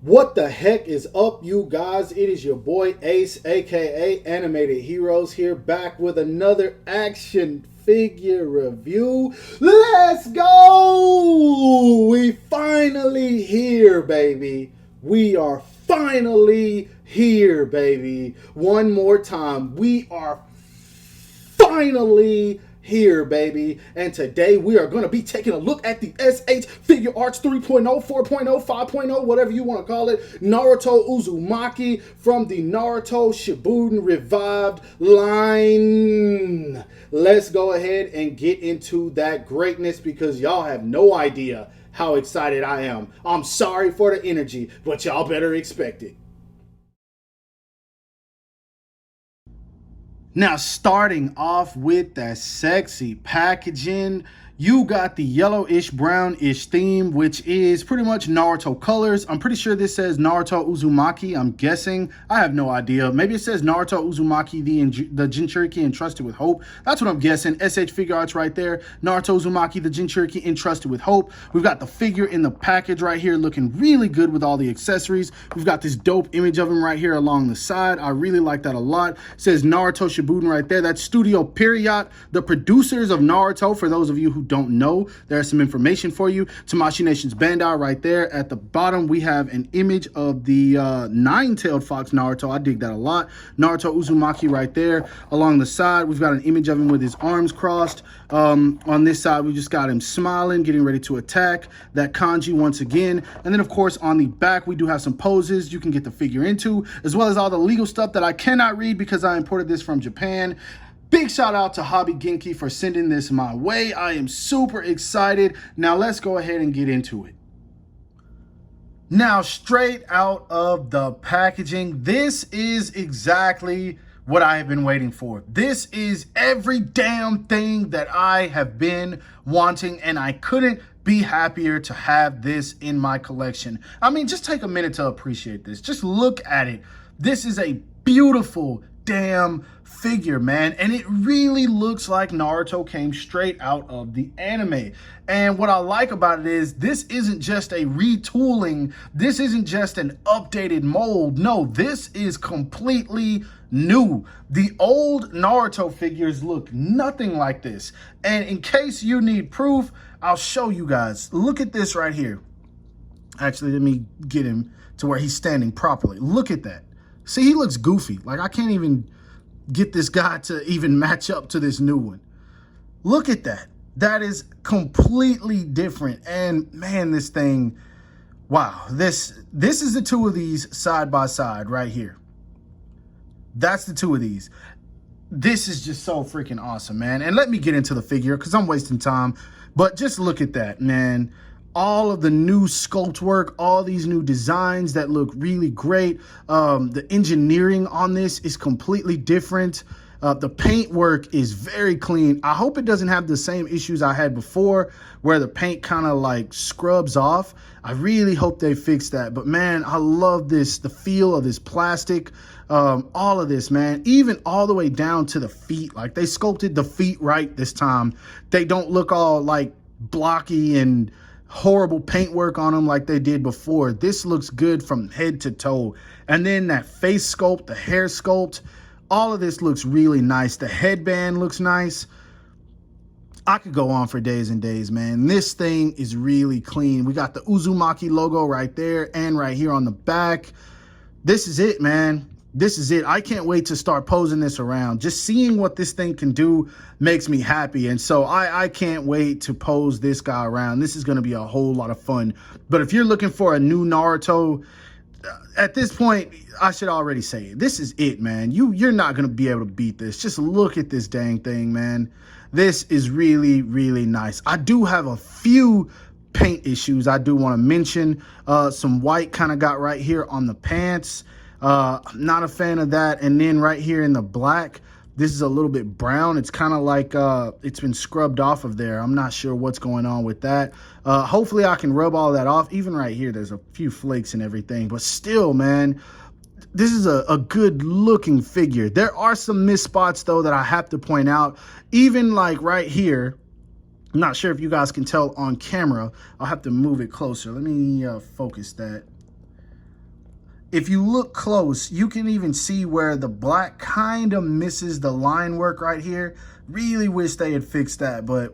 What the heck is up, you guys? It is your boy Ace, aka Animated Heroes, here back with another action figure review. Let's go! We finally here, baby. We are finally here, baby. One more time. We are finally here, baby. And today we are going to be taking a look at the SH Figuarts 3.0, 4.0, 5.0, whatever you want to call it, Naruto Uzumaki from the Naruto Shippuden Revived line. Let's go ahead and get into that greatness because y'all have no idea how excited I am. I'm sorry for the energy, but y'all better expect it. Now, starting off with that sexy packaging, you got the yellowish brownish theme, which is pretty much Naruto colors. I'm pretty sure this says Naruto Uzumaki. I'm guessing. I have no idea. Maybe it says Naruto Uzumaki, the Jinchuriki entrusted with hope. That's what I'm guessing. SH Figuarts right there. Naruto Uzumaki, the Jinchuriki entrusted with hope. We've got the figure in the package right here looking really good with all the accessories. We've got this dope image of him right here along the side. I really like that a lot. It says Naruto Shippuden right there. That's Studio Period, the producers of Naruto. For those of you who don't know, there's some information for you. Tamashii Nation's Bandai right there. At the bottom, we have an image of the nine-tailed fox Naruto. I dig that a lot. Naruto Uzumaki right there. Along the side, we've got an image of him with his arms crossed. On this side, we just got him smiling, getting ready to attack. That kanji once again. And then, of course, on the back, we do have some poses you can get the figure into, as well as all the legal stuff that I cannot read because I imported this from Japan. Big shout out to Hobby Genki for sending this my way. I am super excited. Now let's go ahead and get into it. Now, straight out of the packaging, this is exactly what I have been waiting for. This is every damn thing that I have been wanting, and I couldn't be happier to have this in my collection. I mean, just take a minute to appreciate this. Just look at it. This is a beautiful damn figure, man, and it really looks like Naruto came straight out of the anime. And what I like about it is this isn't just a retooling, this isn't just an updated mold. No, this is completely new. The old Naruto figures look nothing like this, and in case you need proof, I'll show you guys. Look at this right here. Actually, let me get him to where he's standing properly. Look at that. See, he looks goofy. Like, I can't even get this guy to even match up to this new one. Look at that. That is completely different. And man, this thing, wow. This is the two of these side by side right here. That's the two of these. This is just so freaking awesome, man. And let me get into the figure because I'm wasting time. But just look at that, man. All of the new sculpt work, all these new designs that look really great. The engineering on this is completely different. The paint work is very clean. I hope it doesn't have the same issues I had before where the paint kind of like scrubs off. I really hope they fix that. But man, I love this, the feel of this plastic, all of this, man, even all the way down to the feet. Like, they sculpted the feet right this time. They don't look all like blocky and horrible paintwork on them like they did before. This looks good from head to toe. And then that face sculpt, the hair sculpt, all of this looks really nice. The headband looks nice. I could go on for days and days, man. This thing is really clean. We got the Uzumaki logo right there and right here on the back. This is it, man. This is it. I can't wait to start posing this around. Just seeing what this thing can do makes me happy. And so I can't wait to pose this guy around. This is going to be a whole lot of fun. But if you're looking for a new Naruto, at this point, I should already say it. This is it, man. You're not going to be able to beat this. Just look at this dang thing, man. This is really, really nice. I do have a few paint issues I do want to mention. Some white kind of got right here on the pants. Not a fan of that. And then right here in the black, this is a little bit brown. It's kind of like it's been scrubbed off of there. I'm not sure what's going on with that. Hopefully I can rub all that off. Even right here, there's a few flakes and everything. But still, man, this is a good looking figure. There are some missed spots, though, that I have to point out. Even like right here, I'm not sure if you guys can tell on camera. I'll have to move it closer. Let me focus that. If you look close, you can even see where the black kind of misses the line work right here. Really wish they had fixed that, but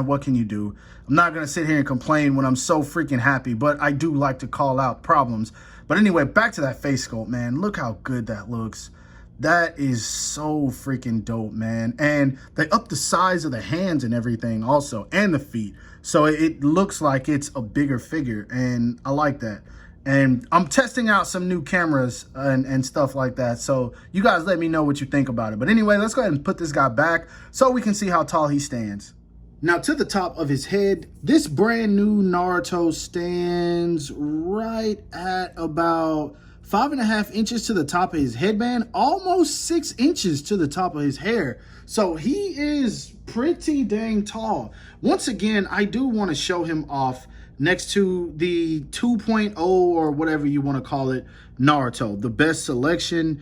what can you do? I'm not going to sit here and complain when I'm so freaking happy, but I do like to call out problems. But anyway, back to that face sculpt, man. Look how good that looks. That is so freaking dope, man. And they up the size of the hands and everything also, and the feet. So it looks like it's a bigger figure, and I like that. And I'm testing out some new cameras and stuff like that. So you guys let me know what you think about it. But anyway, let's go ahead and put this guy back so we can see how tall he stands. Now to the top of his head, this brand new Naruto stands right at about 5.5 inches to the top of his headband, almost 6 inches to the top of his hair. So he is pretty dang tall. Once again, I do want to show him off next to the 2.0 or whatever you want to call it, Naruto, the best selection.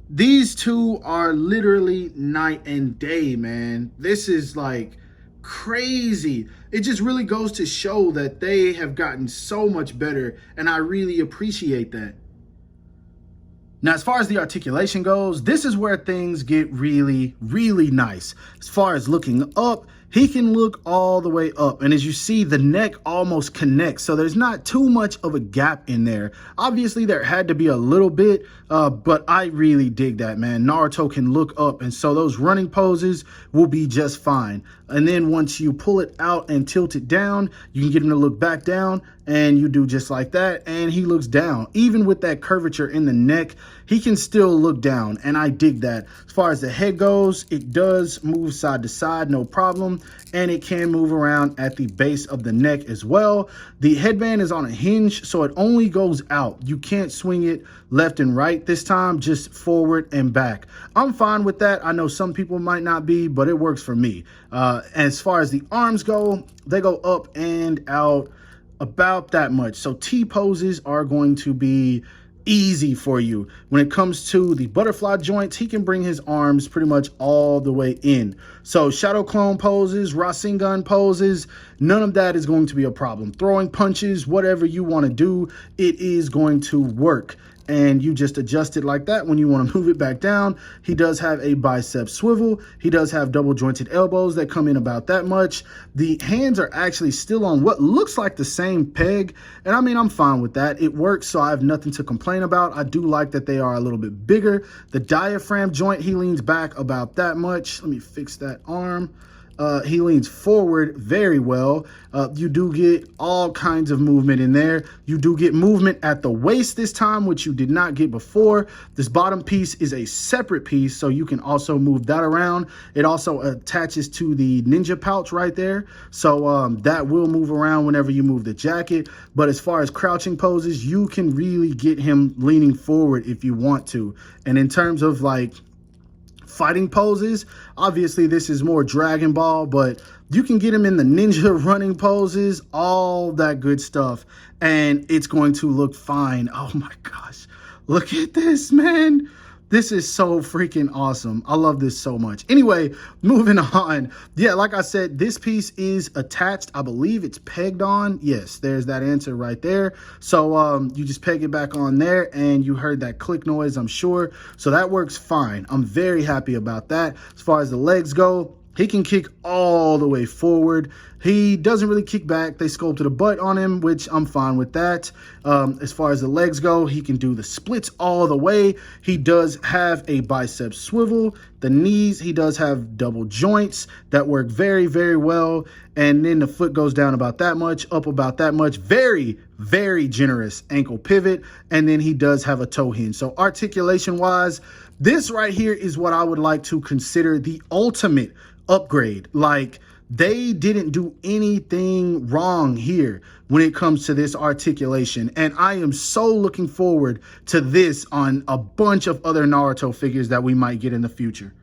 These two are literally night and day, man. This is like crazy. It just really goes to show that they have gotten so much better, and I really appreciate that. Now, as far as the articulation goes, this is where things get really, really nice. As far as looking up, he can look all the way up. And as you see, the neck almost connects. So there's not too much of a gap in there. Obviously, there had to be a little bit, but I really dig that, man. Naruto can look up. And so those running poses will be just fine. And then once you pull it out and tilt it down, you can get him to look back down, and you do just like that, and he looks down. Even with that curvature in the neck, he can still look down, and I dig that. As far as the head goes, it does move side to side, no problem, and it can move around at the base of the neck as well. The headband is on a hinge, so it only goes out. You can't swing it left and right this time, just forward and back. I'm fine with that. I know some people might not be, but it works for me. As far as the arms go, they go up and out about that much. So T poses are going to be easy for you. When it comes to the butterfly joints, he can bring his arms pretty much all the way in. So shadow clone poses, Rasengan poses, none of that is going to be a problem. Throwing punches, whatever you want to do, it is going to work. And you just adjust it like that when you want to move it back down. He does have a bicep swivel. He does have double jointed elbows that come in about that much. The hands are actually still on what looks like the same peg. And I mean, I'm fine with that. It works, so I have nothing to complain about. I do like that they are a little bit bigger. The diaphragm joint, he leans back about that much. Let me fix that arm. He leans forward very well. You do get all kinds of movement in there. You do get movement at the waist this time, which you did not get before. This bottom piece is a separate piece, so you can also move that around. It also attaches to the ninja pouch right there, so that will move around whenever you move the jacket. But as far as crouching poses, you can really get him leaning forward if you want to. And in terms of like fighting poses, obviously this is more Dragon Ball, but you can get him in the ninja running poses, all that good stuff, and it's going to look fine. Oh my gosh, look at this, man. This is so freaking awesome. I love this so much. Anyway, moving on. Yeah, like I said, this piece is attached. I believe it's pegged on. Yes, there's that answer right there. So you just peg it back on there, and you heard that click noise, I'm sure. So that works fine. I'm very happy about that. As far as the legs go, he can kick all the way forward. He doesn't really kick back. They sculpted a butt on him, which I'm fine with that. As far as the legs go, he can do the splits all the way. He does have a bicep swivel. The knees, he does have double joints that work very, very well. And then the foot goes down about that much, up about that much. Very, very generous ankle pivot. And then he does have a toe hinge. So articulation-wise, this right here is what I would like to consider the ultimate upgrade. Like, they didn't do anything wrong here when it comes to this articulation, and I am so looking forward to this on a bunch of other Naruto figures that we might get in the future.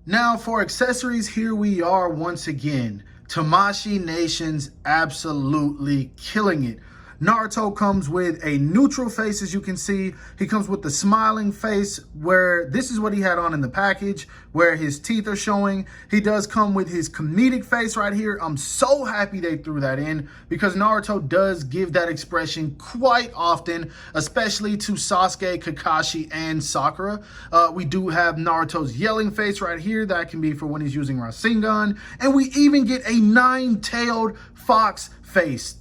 Now for accessories, here we are once again. Tamashii Nation's absolutely killing it. Naruto comes with a neutral face, as you can see. He comes with the smiling face, where this is what he had on in the package, where his teeth are showing. He does come with his comedic face right here. I'm so happy they threw that in, because Naruto does give that expression quite often, especially to Sasuke, Kakashi, and Sakura. We do have Naruto's yelling face right here. That can be for when he's using Rasengan. And we even get a nine-tailed fox face.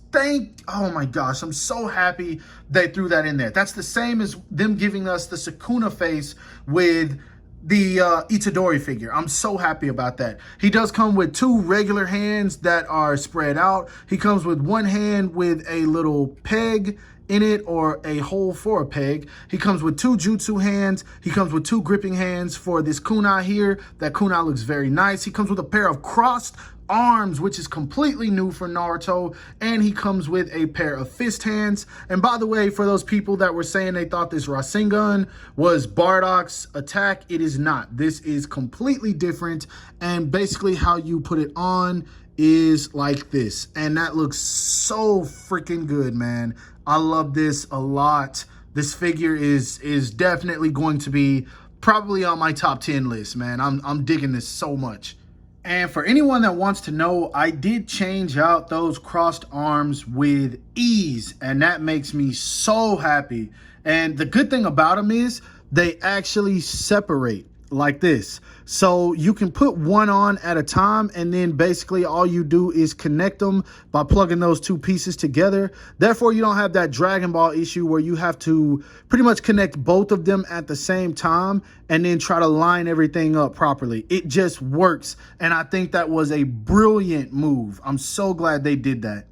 Oh my gosh, I'm so happy they threw that in there. That's the same as them giving us the Sukuna face with the Itadori figure. I'm so happy about that. He does come with two regular hands that are spread out. He comes with one hand with a little peg in it, or a hole for a peg. He comes with two jutsu hands. He comes with two gripping hands for this kunai here. That kunai looks very nice. He comes with a pair of crossed arms, which is completely new for Naruto, and he comes with a pair of fist hands. And by the way, for those people that were saying they thought this Rasengan was Bardock's attack, it is not. This is completely different, and basically how you put it on is like this, and that looks so freaking good, man. I love this a lot. This figure is definitely going to be probably on my top 10 list, man. I'm digging this so much. And for anyone that wants to know, I did change out those crossed arms with ease, and that makes me so happy. And the good thing about them is they actually separate like this. So you can put one on at a time, and then basically all you do is connect them by plugging those two pieces together. Therefore, you don't have that Dragon Ball issue where you have to pretty much connect both of them at the same time and then try to line everything up properly. It just works, and I think that was a brilliant move. I'm so glad they did that.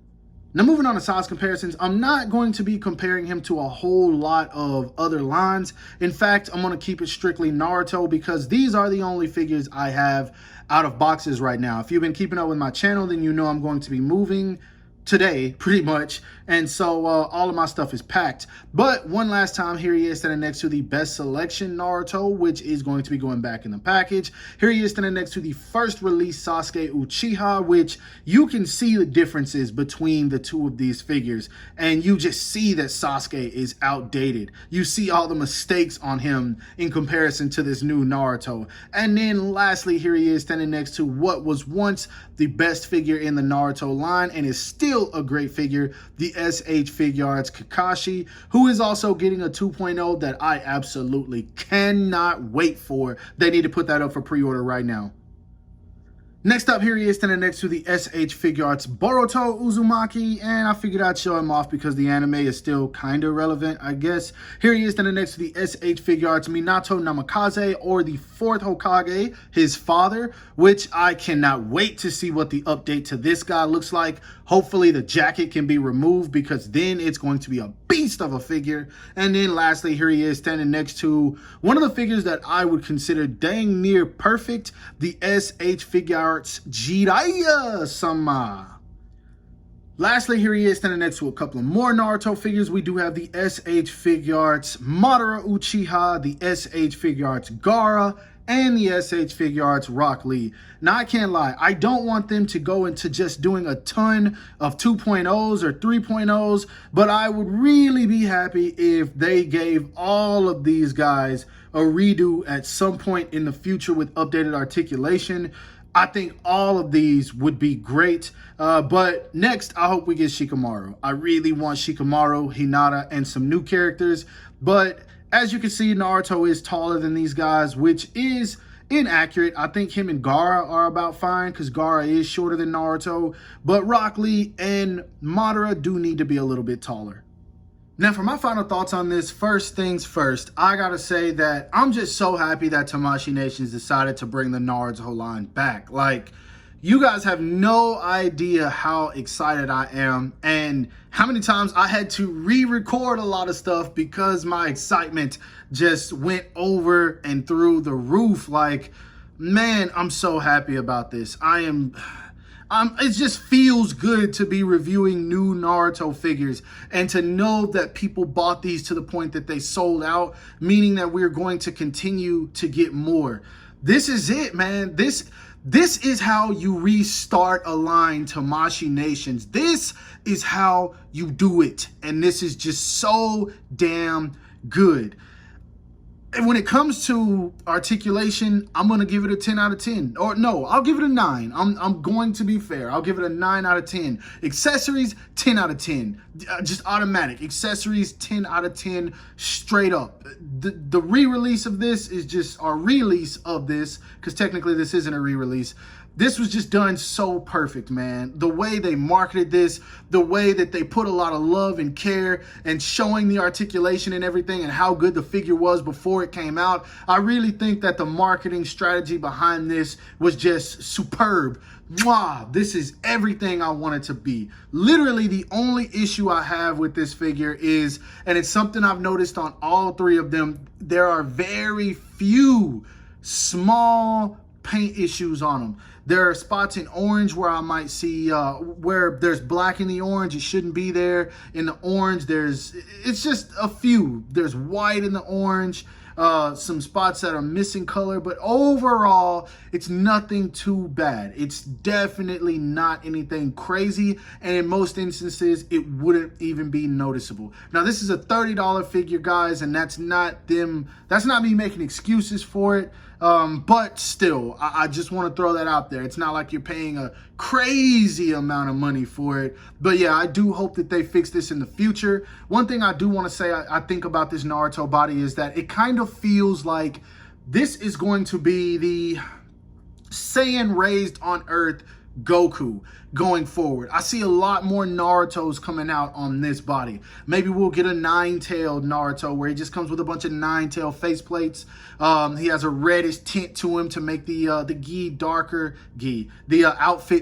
Now, moving on to size comparisons, I'm not going to be comparing him to a whole lot of other lines. In fact, I'm going to keep it strictly Naruto, because these are the only figures I have out of boxes right now. If you've been keeping up with my channel, then you know I'm going to be moving today, pretty much. And so all of my stuff is packed. But one last time, here he is standing next to the best selection Naruto, which is going to be going back in the package. Here he is standing next to the first release Sasuke Uchiha, which you can see the differences between the two of these figures. And you just see that Sasuke is outdated. You see all the mistakes on him in comparison to this new Naruto. And then lastly, here he is standing next to what was once the best figure in the Naruto line, and is still a great figure, the SH Figuarts Kakashi, who is also getting a 2.0 that I absolutely cannot wait for. They need to put that up for pre-order right now. Next up, here he is standing next to the SH Figuarts Boruto Uzumaki, and I figured I'd show him off because the anime is still kind of relevant, I guess. Here he is standing next to the SH Figuarts Minato Namikaze, or the 4th Hokage, his father, which I cannot wait to see what the update to this guy looks like. Hopefully the jacket can be removed, because then it's going to be a beast of a figure. And then lastly, here he is standing next to one of the figures that I would consider dang near perfect, the SH Figuarts Jiraiya-sama. Lastly, here he is standing next to a couple of more Naruto figures. We do have the SH Figuarts Madara Uchiha, the SH Figuarts Gaara, and the SH Figuarts Rock Lee. Now, I can't lie, I don't want them to go into just doing a ton of 2.0s or 3.0s, but I would really be happy if they gave all of these guys a redo at some point in the future with updated articulation. I think all of these would be great. But next, I hope we get Shikamaru. I really want Shikamaru, Hinata, and some new characters. But as you can see, Naruto is taller than these guys, which is inaccurate. I think him and Gaara are about fine, because Gaara is shorter than Naruto. But Rock Lee and Madara do need to be a little bit taller. Now, for my final thoughts on this, first things first, I gotta say that I'm just so happy that Tamashii Nations decided to bring the Naruto line back. Like, you guys have no idea how excited I am, and how many times I had to re-record a lot of stuff because my excitement just went over and through the roof. Like, man, I'm so happy about this. It just feels good to be reviewing new Naruto figures, and to know that people bought these to the point that they sold out, meaning that we're going to continue to get more. This is it, man. This This is how you restart a line, Tamashii Nations. This is how you do it. And this is just so damn good. And when it comes to articulation, I'm going to give it a 10 out of 10. Or no, I'll give it a 9. I'm going to be fair. I'll give it a 9 out of 10. Accessories, 10 out of 10. Just automatic. Accessories, 10 out of 10 straight up. The re-release of this is just, our release of this, because technically this isn't a re-release. This was just done so perfect, man. The way they marketed this, the way that they put a lot of love and care and showing the articulation and everything and how good the figure was before it came out. I really think that the marketing strategy behind this was just superb. Mwah! This is everything I want it to be. Literally, the only issue I have with this figure is, and it's something I've noticed on all three of them, there are very few small paint issues on them. There are spots in orange where I might see where there's black in the orange. It shouldn't be there. In the orange, it's just a few. There's white in the orange, some spots that are missing color, but overall, it's nothing too bad. It's definitely not anything crazy, and in most instances, it wouldn't even be noticeable. Now, this is a $30 figure, guys, and that's not me making excuses for it. But still, I just want to throw that out there. It's not like you're paying a crazy amount of money for it. But yeah, I do hope that they fix this in the future. One thing I do want to say I think about this Naruto body is that it kind of feels like this is going to be the Saiyan raised on Earth Goku going forward. I see a lot more Narutos coming out on this body. Maybe we'll get a nine-tailed Naruto where he just comes with a bunch of nine-tailed faceplates. He has a reddish tint to him to make the outfit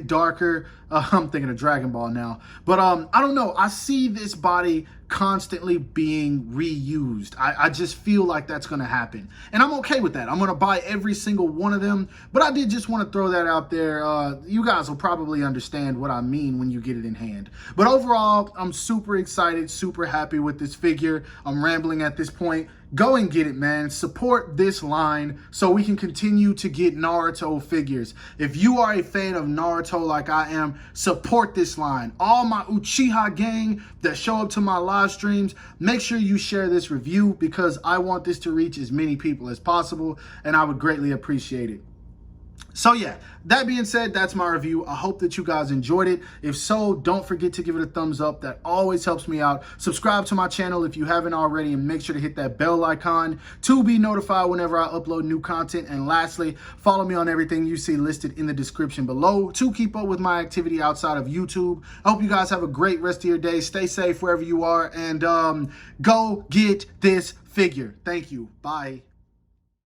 darker. I'm thinking of Dragon Ball now. But I don't know. I see this body constantly being reused. I just feel like that's going to happen. And I'm okay with that. I'm going to buy every single one of them. But I did just want to throw that out there. You guys will probably understand what I mean when you get it in hand. But overall, I'm super excited, super happy with this figure. I'm rambling at this point. Go and get it, man. Support this line so we can continue to get Naruto figures. If you are a fan of Naruto like I am, support this line. All my Uchiha gang that show up to my live streams, make sure you share this review because I want this to reach as many people as possible, and I would greatly appreciate it. So yeah, that being said, that's my review. I hope that you guys enjoyed it. If so, don't forget to give it a thumbs up. That always helps me out. Subscribe to my channel if you haven't already, and make sure to hit that bell icon to be notified whenever I upload new content. And lastly, follow me on everything you see listed in the description below to keep up with my activity outside of YouTube. I hope you guys have a great rest of your day. Stay safe wherever you are, and go get this figure. Thank you. Bye.